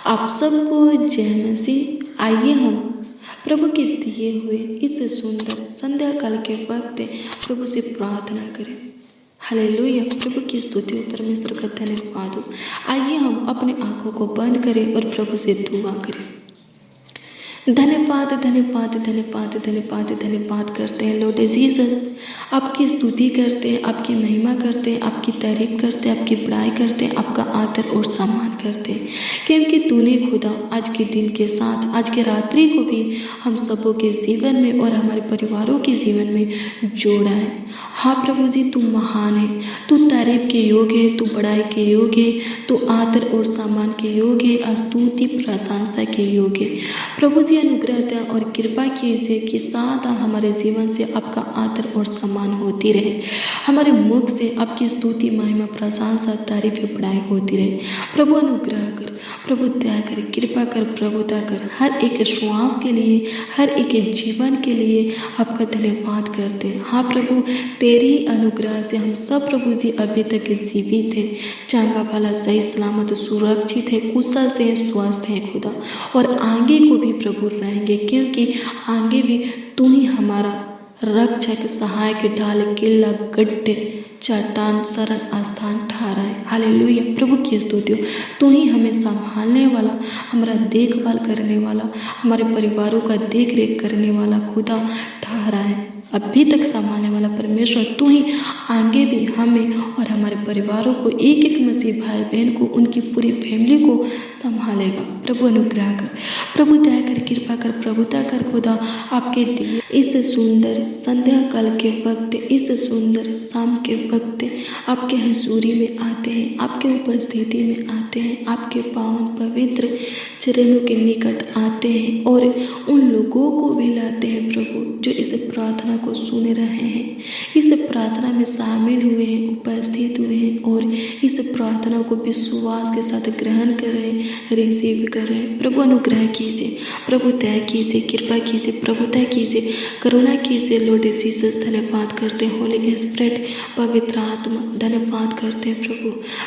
आप सबको जय मसीह। आइए हम प्रभु के दिए हुए इस सुंदर संध्या काल के वक्त प्रभु से प्रार्थना करें। हालेलुया, प्रभु की स्तुति हो, परमेश्वर का धन्यवाद हो। आइए हम अपने आंखों को बंद करें और प्रभु से दुआ करें। धन्यवाद धन्यवाद धन्यवाद धन्यवाद धन्यवाद करते हैं लॉर्ड जीसस, आपकी स्तुति करते हैं, आपकी महिमा करते हैं, आपकी तारीफ करते हैं, आपकी बड़ाई करते हैं, आपका आदर और सम्मान करते हैं, क्योंकि तूने खुदा आज के दिन के साथ आज के रात्रि को भी हम सबों के जीवन में और हमारे परिवारों के जीवन में जोड़ा है। हाँ प्रभु जी, तू महान है, तू तारीफ के योग्य है, तू बड़ाई के योग्य है, तू आदर और सम्मान के योग्य है, स्तुति प्रशंसा के योग्य है। प्रभु जी अनुग्रह दें और कृपा कीजिए कि सदा हमारे जीवन से आपका आदर और सम्मान होती रहे, हमारे मुख से आपकी स्तुति महिमा प्रशंसा तारीफ बड़ाई होती रहे। प्रभु अनुग्रह कर, प्रभु दया कर, कृपा कर, प्रभुता कर। हर एक श्वास के लिए, हर एक जीवन के लिए आपका धन्यवाद करते हैं। हाँ प्रभु, तेरी अनुग्रह से हम सब प्रभु जी अभी तक जीवित है, चंगा भला सही सलामत सुरक्षित है, कुशल से स्वस्थ है खुदा, और आगे को भी प्रभु रहेंगे, क्योंकि आगे भी तू ही हमारा रक्षक सहायक ढाल किला गड्ढे चट्टान शरण स्थान ठहरा है। हालेलुया, प्रभु की स्तुति हो। तू ही हमें संभालने वाला, हमारा देखभाल करने वाला, हमारे परिवारों का देख रेख करने वाला खुदा ठहरा है। अभी तक संभालने वाला परमेश्वर तू ही आगे भी हमें और हमारे परिवारों को, एक एक मसीह भाई बहन को, उनकी पूरी फैमिली को संभालेगा। प्रभु अनुग्रह कर, प्रभु दया कर, कृपा कर, प्रभुता कर खुदा। आपके दिए इस सुंदर संध्या काल के वक्त, इस सुंदर शाम के वक्त आपके हजूरी में आते हैं, आपके उपस्थिति में आते हैं, आपके पावन पवित्र चरणों के निकट आते हैं और उन लोगों को भी लाते हैं प्रभु जो इस प्रार्थना को सुन रहे हैं, इस प्रार्थना में शामिल हुए हैं, उपस्थित हुए हैं और इस प्रार्थना को विश्वास के साथ ग्रहण कर रहे हैं, रिसीव कर रहे हैं। प्रभु अनुग्रह कीजिए, प्रभु दया कीजिए, कृपा कीजिए, प्रभुता कीजिए, करुणा कीजिए। लॉर्ड जीसस धन्यवाद करते हैं, होली स्पिरिट पवित्र आत्मा धन्यवाद करते हैं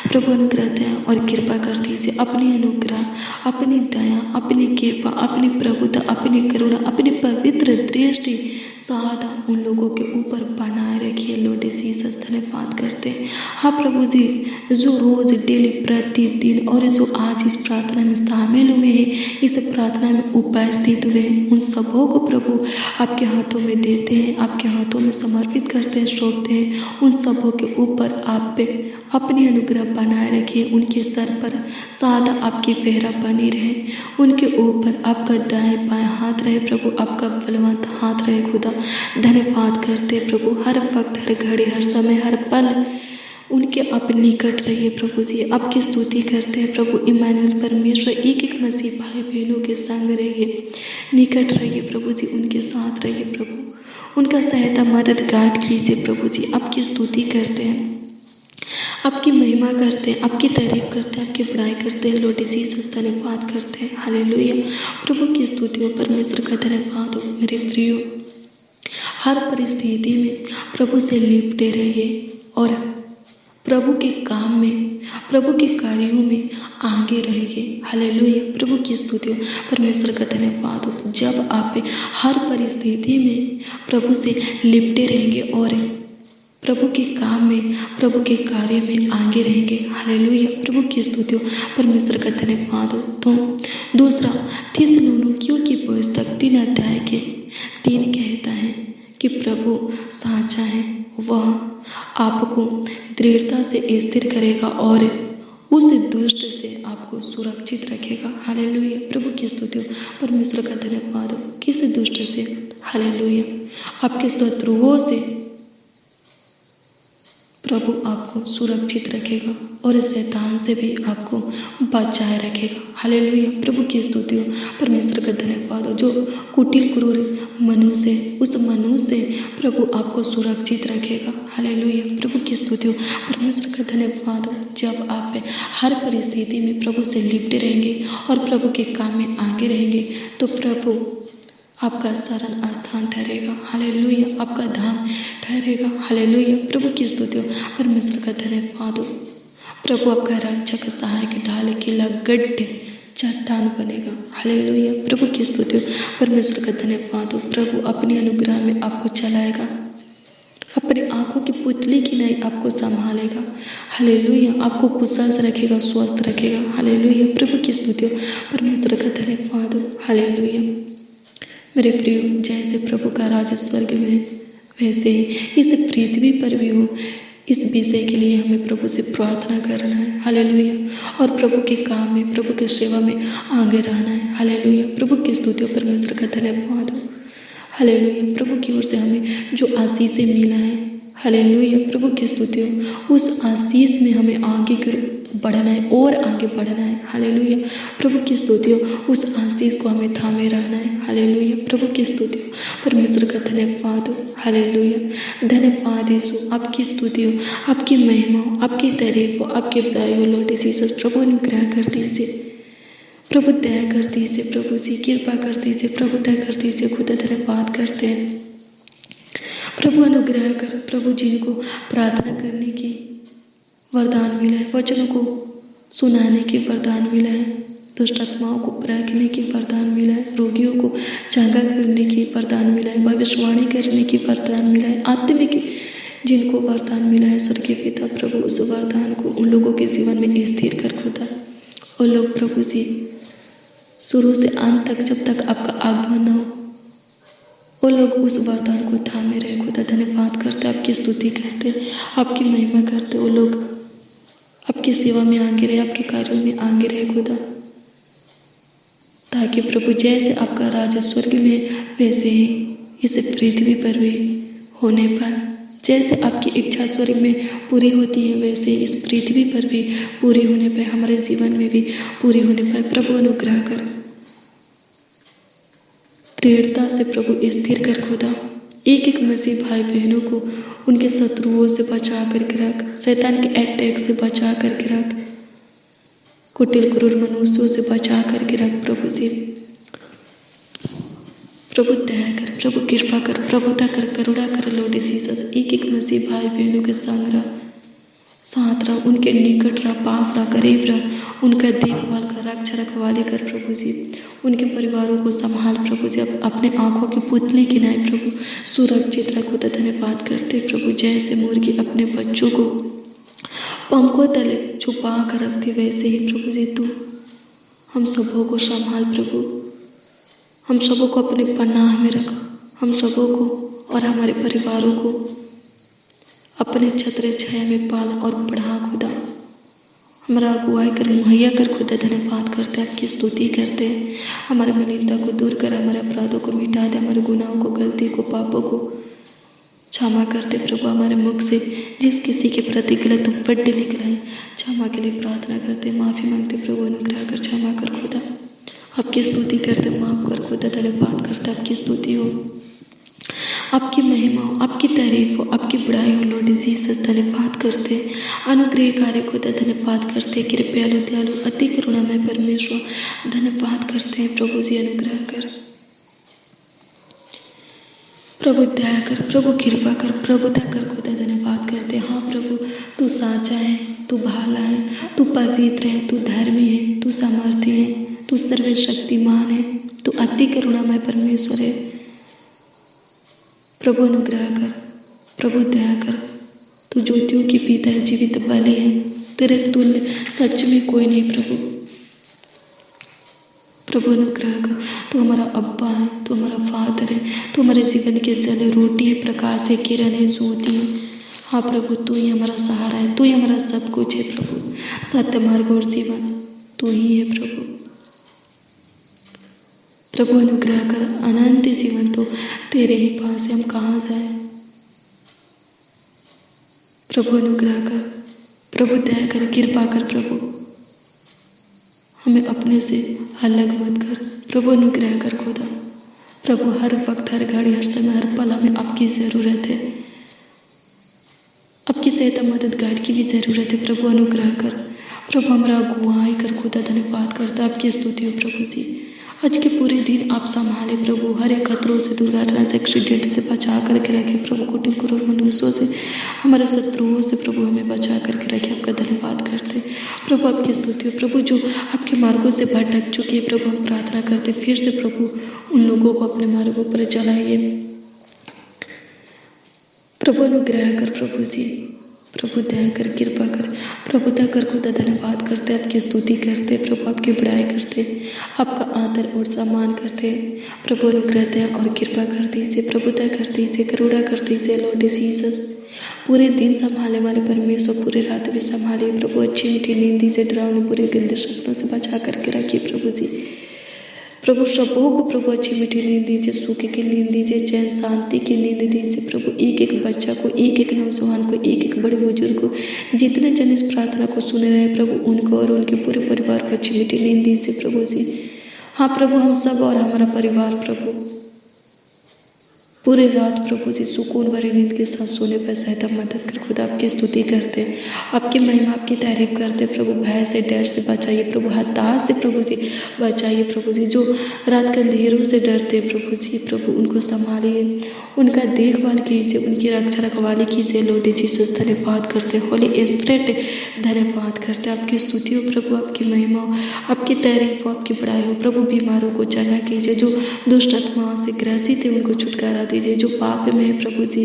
प्रभु अनुग्रह दया और कृपा कर दीजिए। अपनी अनुग्रह, अपनी दया, अपनी कृपा, अपनी प्रभुता, अपनी करुणा, अपनी पवित्र दृष्टि सदा उन लोगों के ऊपर बनाए रखिए। लॉर्ड जीसस धन्यवाद करते हैं। हाँ प्रभु जी, जो रोज़ डेली प्रतिदिन और जो आज इस प्रार्थना में शामिल हुए हैं, इस प्रार्थना में उपस्थित हुए हैं, उन सबों को प्रभु आपके हाथों में देते हैं, आपके हाथों में समर्पित करते हैं, सौंपते हैं। उन सबों के ऊपर आप पे अपनी अनुग्रह बनाए रखिए, उनके सर पर सदा आपकी पहरा बनी रहे, उनके ऊपर आपका दाएं बाएं हाथ रहे प्रभु, आपका बलवंत हाथ रहे खुदा। धन्यवाद करते प्रभु, हर वक्त, हर घड़ी, हर समय, हर पल उनके आप निकट रहिए प्रभु जी। आपकी स्तुति करते हैं प्रभु। इमानुएल परमेश्वर एक एक मसीह भाई बहनों के संग रहिए, निकट रहिए प्रभु जी, उनके साथ रहिए प्रभु, उनका सहायता मदद गाइड कीजिए प्रभु जी। आपकी स्तुति करते हैं, आपकी महिमा करते हैं, आपकी तारीफ करते हैं, आपकी बड़ाई करते हैं। लॉर्ड जीसस धन्यवाद करते हैं। हालेलुया, प्रभु की स्तुति हो, परमेश्वर का धन्यवाद हो। मेरे प्रियो, हर परिस्थिति में प्रभु से लिपटे रहिए और प्रभु के काम में, प्रभु के कार्यों में आगे रहिए। हालेलुया, प्रभु की स्तुति हो, परमेश्वर का धन्यवाद हो। जब आप हर परिस्थिति में प्रभु से लिपटे रहेंगे और प्रभु के काम में, प्रभु के कार्य में आगे रहेंगे। हालेलुया, प्रभु की स्तुति हो, परमेश्वर का धन्यवाद हो। तो दूसरा थिस्सलुनीकियों की पुस्तक 3 अध्याय के 3 कहता है कि प्रभु साचा है, वह आपको दृढ़ता से स्थिर करेगा और उस दुष्ट से आपको सुरक्षित रखेगा। हालेलुया, प्रभु की स्तुति हो, परमेश्वर का धन्यवाद हो। किस दुष्ट से? हालेलुया, आपके शत्रुओं से प्रभु आपको सुरक्षित रखेगा और शैतान से भी आपको बचाए रखेगा। हालेलुया, प्रभु की स्तुति हो, परमेश्वर का धन्यवाद हो। जो कुटिल क्रूर मनुष्य, उस मनुष्य से प्रभु आपको सुरक्षित रखेगा। हालेलुया, प्रभु की स्तुति हो, परमेश्वर का धन्यवाद हो। जब आप हर परिस्थिति में प्रभु से लिपटे रहेंगे और प्रभु के काम में आगे रहेंगे तो प्रभु आपका शरण स्थान ठहरेगा। हालेलुया, आपका धाम ठहरेगा। हालेलुया, प्रभु की स्तुति हो, परमेश्वर का धन्यवाद हो। प्रभु आपका रक्षक सहायक ढाल किला गड्ढे चट्टान बनेगा। हालेलुया, प्रभु की स्तुति हो, परमेश्वर का धन्यवाद हो। प्रभु अपने अनुग्रह में आपको चलाएगा, अपने आंखों की पुतली की नहीं आपको संभालेगा। हालेलुया, आपको कुशल से रखेगा, स्वस्थ रखेगा। हालेलुया, प्रभु की स्तुति हो, परमेश्वर का धन्यवाद हो। हालेलुया मेरे प्रियो, जैसे प्रभु का राज्य स्वर्ग में है वैसे ही इस पृथ्वी पर भी हो। इस विषय के लिए हमें प्रभु से प्रार्थना करना है। हालेलुया, और प्रभु के काम में, प्रभु की सेवा में आगे रहना है। हालेलुया, प्रभु की स्तुति हो, परमेश्वर का धन्यवाद हो। हालेलुया, प्रभु की ओर से हमें जो आशीषें मिला है, हालेलुया, प्रभु की स्तुति हो, उस आशीष में हमें आगे बढ़ना है और आगे बढ़ना है। हालेलुया, प्रभु की स्तुति हो, उस आशीष को हमें थामे रहना है। हालेलुया, प्रभु की स्तुति हो, परमेश्वर का धन्यवाद हो। हालेलुया, धन्यवाद यीशु, आपकी स्तुति हो, आपकी महिमा हो, आपकी तारीफ हो, आपकी बड़ाई हो। लॉर्ड जीसस, प्रभु अनुग्रह कर दीजिए, प्रभु दया कर दीजिए, प्रभु जी कृपा कर दीजिए, प्रभु दया कर दीजिए। खुदा धन्यवाद करते हैं, प्रभु अनुग्रह कर। प्रभु जिनको प्रार्थना करने की वरदान मिला है, वचनों को सुनाने की वरदान मिला है, दुष्ट आत्माओं को परखने की वरदान मिला है, रोगियों को चंगा करने की वरदान मिला है, भविष्यवाणी करने की वरदान मिला है, आत्मिक जिनको वरदान मिला है, स्वर्गीय पिता प्रभु उस वरदान को उन लोगों के जीवन में स्थिर कर खुदा। और लोग प्रभु जी शुरू से अंत तक, जब तक आपका आगमन न हो, वो लोग उस वरदान को थामे रहे। खुदा धन्यवाद करते, आपकी स्तुति करते, आपकी महिमा करते। वो लोग आपकी सेवा में आगे रहे, आपके कार्यों में आगे रहे खुदा, ताकि प्रभु जैसे आपका राज्य स्वर्ग में वैसे ही इस पृथ्वी पर भी होने पाए। जैसे आपकी इच्छा स्वर्ग में पूरी होती है वैसे इस पृथ्वी पर भी पूरी होने पाए, हमारे जीवन में भी पूरी होने पाए। प्रभु अनुग्रह कर, दृढ़ता से प्रभु स्थिर कर खुदा। एक एक मसीह भाई बहनों को उनके शत्रुओं से बचा करके रख, शैतान के अटैक से बचा करके रख, कुटिल क्रूर मनुष्यों से बचा करके रख। प्रभु से प्रभु दया कर, प्रभु कृपा कर, प्रभुता कर, करुणा कर। लॉर्ड जीसस, एक एक मसीह भाई बहनों के संग रह, साथ रह, उनके निकट रह, पास रह, करीब रह, उनका देखभाल कर, रक्षा रखवाली कर। प्रभु जी उनके परिवारों को संभाल। प्रभु जी अपने आंखों की पुतली की नाई प्रभु सुरक्षित रखो। धन्यवाद करते प्रभु, जैसे मुर्गी अपने बच्चों को पंखों तले छुपा कर रखते वैसे ही प्रभु जी तू हम सबों को संभाल। प्रभु हम सबों को अपने पनाह में रख, हम सबों को और हमारे परिवारों को अपने छत्र छाया में पाल और बढ़ा खुदा। हमारा अगुवाई कर, मुहैया कर खुदा। धन्यवाद करते, आपकी स्तुति करते, हमारे मलिनता को दूर कर, हमारे अपराधों को मिटा दे, हमारे गुनाहों को, गलती को, पापों को क्षमा करते। प्रभु हमारे मुख से जिस किसी के प्रति गलत उपड्ड निकला है, क्षमा के लिए प्रार्थना करते, माफ़ी मांगते। प्रभु अनुग्रह कर, क्षमा कर खुदा, आपकी स्तुति करते, माफ़ कर खुदा। धन्यवाद करते, आपकी स्तुति हो, आपकी महिमा हो, आपकी तारीफ हो, आपकी बड़ाई हो। लॉर्ड जीसस धन्यवाद करते, अनुग्रहकारी खुदा धन्यवाद करते, कृपयालु दयालु अति करुणामय परमेश्वर धन्यवाद करते हैं। प्रभु जी अनुग्रह कर, प्रभु दया कर, प्रभु कृपा कर, प्रभुता कर खुदा। धन्यवाद करते, हाँ प्रभु तू साचा है, तू भाला है, तू पवित्र है, तू धर्मी है, तू सामर्थी है, तू सर्वशक्तिमान है, तू अति करुणामय परमेश्वर है। प्रभु अनुग्रह कर, प्रभु दया कर, तू ज्योतियों की पिता है, जीवित बलि है, तेरे तुल्य सच में कोई नहीं। प्रभु प्रभु अनुग्रह कर, तू हमारा अब्बा है, तू हमारा फादर है, तू हमारे जीवन के जल रोटी है, प्रकाश है, किरण है, ज्योति है। हाँ प्रभु तू ही हमारा सहारा है, तू ही हमारा सब कुछ है। प्रभु सत्य मार्ग और जीवन तू ही है। प्रभु प्रभु अनुग्रह कर, अनंत जीवन तो तेरे ही पास है, हम कहाँ जाए। प्रभु अनुग्रह कर, प्रभु दया कर, कृपा कर। प्रभु हमें अपने से अलग मत कर। प्रभु अनुग्रह कर खुदा। प्रभु हर वक्त, हर घड़ी, हर समय, हर पल हमें आपकी ज़रूरत है, आपकी सहायता मदद गाइड की भी ज़रूरत है। प्रभु अनुग्रह कर, प्रभु हमारा अगुवाई कर खुदा। धन्यवाद करता, आपकी स्तुति हो प्रभु जी, आज के पूरे दिन आप संभाले प्रभु, हर एक खतरों से, दुर्घटना से, एक्सीडेंट से बचा करके रखे प्रभु। कोटि करोड़ मनुष्यों से, हमारे शत्रुओं से प्रभु हमें बचा करके रखे। आपका धन्यवाद करते प्रभु, आपकी स्तुति हो प्रभु। जो आपके मार्गों से भटक चुके हैं प्रभु, हम प्रार्थना करते फिर से प्रभु उन लोगों को अपने मार्गों पर चलाइए प्रभु। अनुग्रह कर प्रभु जी, प्रभु दया कर, कृपा कर प्रभु, दया कर खुदा। धन्यवाद करते, आपकी स्तुति करते प्रभु, आपकी बड़ाई करते, आपका आदर और सम्मान करते प्रभु। अनुग्रह दया और कृपा करते इसे प्रभु, दया करते इसे, करुणा करते इसे लॉर्ड जीसस। पूरे दिन संभाले हमारे परमेश्वर, पूरे रात भी संभालिए प्रभु। अच्छी मीठी नींद से, डरावने बुरे गंदे सपनों से बचा करके रखिए प्रभु जी। प्रभु सबों को प्रभु अच्छी मीठी नींद दीजिए, सूखे की नींद दीजिए, चैन शांति की नींद दीजिए प्रभु। एक एक बच्चा को, एक एक नौजवान को, एक एक बड़े बुजुर्ग को, जितने जन इस प्रार्थना को सुन रहे हैं प्रभु, उनको और उनके पूरे परिवार को अच्छी मीठी नींद दीजिए प्रभु जी। हाँ प्रभु, हम सब और हमारा परिवार प्रभु पूरे रात प्रभु जी सुकून भरी नींद के साथ सोने पर सहायता मदद कर खुदा। आपकी स्तुति करते, आपकी महिमा, आपकी तारीफ करते प्रभु। भय से, डर से बचाइए प्रभु, हताश से प्रभु जी बचाइए प्रभु जी। जो रात के अंधेरों से डरते प्रभु जी, प्रभु उनको संभालिए, उनका देखभाल कीजिए, उनकी रक्षा रखवाली कीजिए लॉर्ड जीसस। धन्यवाद करते होली स्पिरिट, धन्यवाद करते। आपकी स्तुति हो प्रभु, आपकी महिमा हो, आपकी तारीफ हो, आपकी बड़ाई हो प्रभु। बीमारों को चंगा कीजिए, जो दुष्ट आत्माओं से ग्रसित है उनको छुटकारा दीजिए, जो पाप में है प्रभु जी,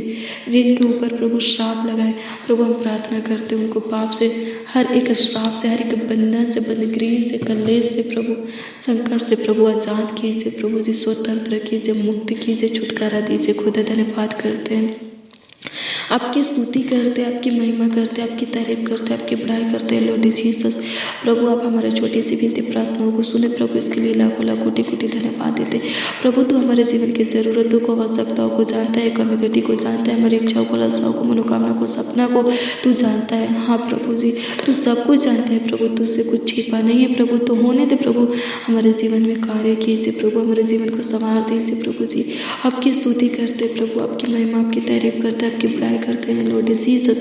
जिनके ऊपर प्रभु श्राप लगाए प्रभु, हम प्रार्थना करते उनको पाप से, हर एक श्राप से, हर एक बंधन से, बंदगी से, कलेश से प्रभु, संकट से प्रभु आजाद कीजिए प्रभु जी, स्वतंत्र कीजिए, मुक्त कीजिए, छुटकारा दीजिए खुदा। धन्यवाद करते हैं, आपकी स्तुति करते, आपकी महिमा करते, आपकी तारीफ करते, आपकी बड़ाई करते हैं लॉर्ड जीसस। प्रभु आप हमारे छोटी सी विनती प्रार्थनाओं को सुने प्रभु, इसके लिए लाखों लाख कोटि कोटि धन्यवाद देते प्रभु। तू हमारे जीवन की ज़रूरतों को, आवश्यकताओं को जानता है, कमी घटी को जानता है, हमारी इच्छाओं को, लालसाओं को, मनोकामना को, सपना को तू जानता है। हाँ प्रभु जी, तू सब कुछ जानता है प्रभु, तुझसे कुछ छिपा नहीं है प्रभु। तो होने दे प्रभु, हमारे जीवन में कार्य कीजिए प्रभु, हमारे जीवन को संवार दीजिए प्रभु जी। आपकी स्तुति करते प्रभु, आपकी महिमा, आपकी तारीफ करते, आपकी बड़ाई करते हैं लॉर्ड जीसस।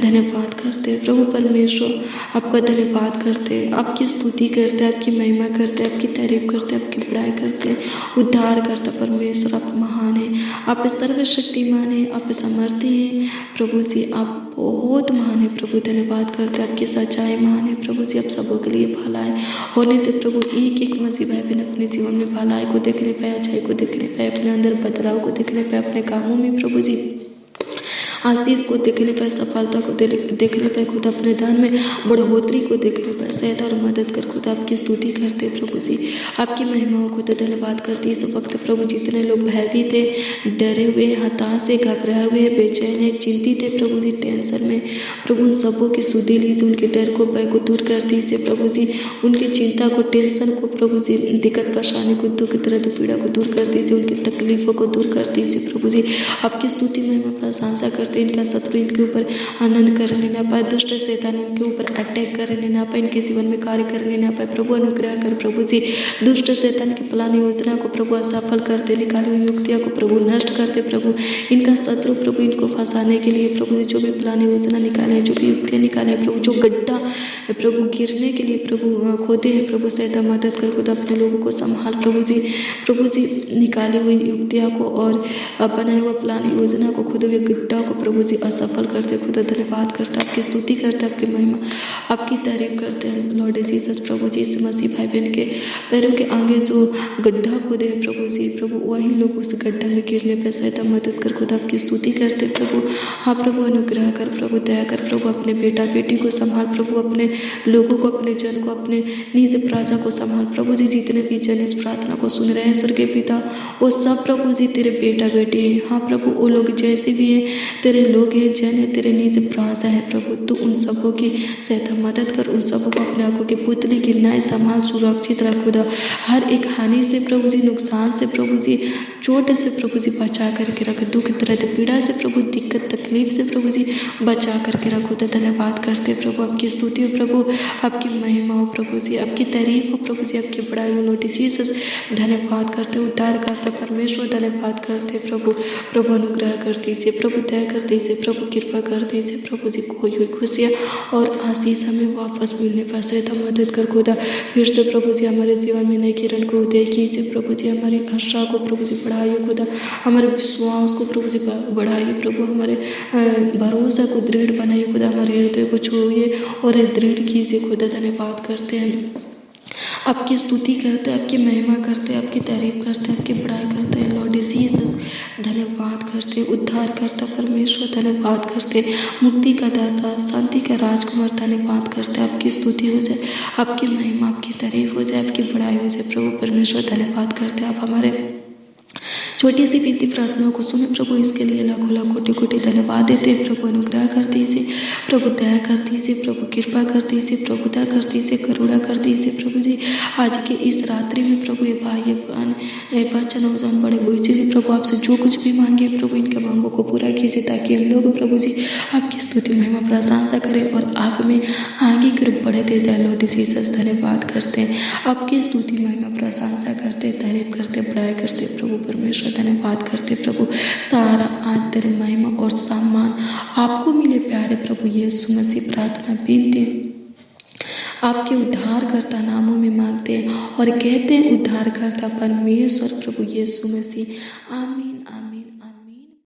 धन्यवाद करते हैं प्रभु परमेश्वर, आपका धन्यवाद करते हैं, आपकी स्तुति करते हैं, आपकी महिमा करते हैं, आपकी तारीफ करते हैं, आपकी बड़ाई करते हैं। उद्धार करता परमेश्वर, आप महान हैं, आप सर्वशक्तिमान हैं, आप समर्थी हैं प्रभु जी, आप बहुत महान है प्रभु। धन्यवाद करते हैं, आपकी सच्चाई महान है प्रभु जी, आप सबों के लिए भलाई होने दे प्रभु। एक एक मसीह भाई बहन अपने जीवन में भलाई को देखने पाए, अच्छाई को देखने पाए, अपने अंदर बदलाव को देखने पाए, अपने कामों में प्रभु जी आशीष को देखने पाए, सफलता को देखने पाए खुदा, अपने दान में बढ़ोतरी को देखने पाए, सहायता और मदद कर खुदा। आपकी स्तुति करते प्रभु जी, आपकी महिमाओं को धन्यवाद करते। इस वक्त प्रभु जितने लोग भयभीत थे, डरे हुए, हताश है, घबराए हुए, बेचैन है, चिंतित है प्रभु जी, टेंशन में प्रभु, उन सबों की सुधि लीजिए, उनके डर को, भय को दूर कर दीजिए प्रभु जी, उनकी चिंता को, टेंशन को प्रभु जी, दिक्कत परेशानी को, दुख दर्द पीड़ा को दूर कर दीजिए, उनकी तकलीफों को दूर कर दीजिए प्रभु जी। आपकी स्तुति महिमा प्रशंसा करते, इनका शत्रु इनके ऊपर आनंद करने ना पाए, दुष्ट शैतान इनके ऊपर अटैक करने ना पाए, इनके जीवन में कार्य करने ना पाए प्रभु। अनुग्रह कर प्रभु जी, दुष्ट शैतान की प्लान योजना को प्रभु असफल करते, निकाली हुई युक्तियाँ को प्रभु नष्ट करते प्रभु। इनका शत्रु प्रभु इनको फंसाने के लिए प्रभु जी जो भी प्लान योजना निकाले, जो भी युक्तियाँ निकाले प्रभु, जो गड्ढा प्रभु गिरने के लिए प्रभु खोदे हैं प्रभु, सहायता मदद कर खुद, अपने लोगों को संभाल प्रभु जी निकाली हुई युक्तियाँ को और बनाए हुआ प्लान योजना को, खुद हुए गड्ढा को प्रभु जी असफल करते खुदा। धन्यवाद करते, आपकी स्तुति करते, आपकी महिमा, आपकी तारीफ करते हैं लॉर्ड जीसस। प्रभु जी इस मसीह भाई बहन के पैरों के आगे जो गड्ढा खोदे हैं प्रभु जी, प्रभु वही लोग उस गड्ढा में गिरने पर सहायता मदद कर खुदा, आपकी स्तुति करते प्रभु। हाँ प्रभु अनुग्रह कर प्रभु, दया कर प्रभु, अपने बेटा बेटी को संभाल प्रभु, अपने लोगों को, अपने जन को, अपने निज प्रजा को संभाल प्रभु जी। जितने भी जन इस प्रार्थना को सुन रहे हैं स्वर्गीय पिता, वो सब प्रभु जी तेरे बेटा बेटी हैं। हाँ प्रभु, वो लोग जैसे भी हैं तेरे लोग हैं, जन है, तेरे निज प्रजा है प्रभु। तू उन सबों की सहायता मदद कर, उन सबों को अपने आंखों की पुतली की न्याय संभाल, सुरक्षित रख खुदा। हर एक हानि से प्रभु जी, नुकसान से प्रभु जी, चोट से प्रभु जी बचा करके रख, दुख दर्द पीड़ा से प्रभु, दिक्कत तकलीफ से प्रभु जी बचा करके रख खुदा। धन्यवाद करते प्रभु, आपकी स्तुति हो प्रभु, आपकी महिमा हो प्रभु जी, आपकी तारीफ हो प्रभु जी, आपकी बड़ाई हो लॉर्ड जीसस। धन्यवाद करते, उद्धार करते परमेश्वर, धन्यवाद करते प्रभु। प्रभु अनुग्रह कर दीजिए प्रभु, दया कर कर दीजिए प्रभु, कृपा कर दीजिए प्रभु जी। खोई हुई खुशियाँ और आशीष हमें वापस मिलने पर सहायता मदद कर खुदा। फिर से प्रभु जी हमारे जीवन में नई किरण को उदय कीजिए प्रभु जी। हमारी आशा को प्रभु जी बढ़ाइए खुदा, हमारे विश्वास को प्रभु जी बढ़ाइए प्रभु, हमारे भरोसा को दृढ़ बनाइए खुदा, हमारे हृदय को छूइए और दृढ़ कीजिए खुदा। धन्यवाद करते हैं, आपकी स्तुति करते हैं, आपकी महिमा करते हैं, आपकी तारीफ करते हैं, आपकी बड़ाई करते हैं लॉर्ड जीसस। धन्यवाद करते हैं उद्धार करता परमेश्वर, धन्यवाद करते हैं मुक्ति का दाता, शांति का राजकुमार, धन्यवाद करते हैं। आपकी स्तुति हो जाए, आपकी महिमा, आपकी तारीफ हो जाए, आपकी बड़ाई हो जाए प्रभु परमेश्वर। धन्यवाद करते हैं, आप हमारे छोटी सी विनती प्रार्थनाओं को सुने प्रभु, इसके लिए लाखों लाख कोटि कोटि धन्यवाद देते हैं प्रभु। अनुग्रह कर दीजिए प्रभु, दया कर दीजिए प्रभु, कृपा कर दीजिए प्रभु, दया कर दीजिए, करुणा कर दीजिए प्रभु जी। आज के इस रात्रि में प्रभु ये भाई ये बच्चन नौजवान बड़े बुजुर्ग प्रभु, आपसे जो कुछ भी मांगे प्रभु इनके मांगों को पूरा कीजिए, ताकि हम लोग प्रभु जी आपकी स्तुति महिमा प्रशंसा करें और आप में आगे की ओर बढ़ते जाए लॉर्ड जीसस। धन्यवाद करते हैं, आपकी स्तुति महिमा प्रशंसा करते, तारीफ करते, बड़ाई करते प्रभु परमेश्वर। धन्यवाद करते प्रभु, सारा आदर महिमा और सम्मान आपको मिले प्यारे प्रभु यीशु मसीह। प्रार्थना विनती आपके उद्धारकर्ता नामों में मांगते हैं और कहते हैं उद्धारकर्ता परमेश्वर प्रभु यीशु मसीह। आमीन आमीन।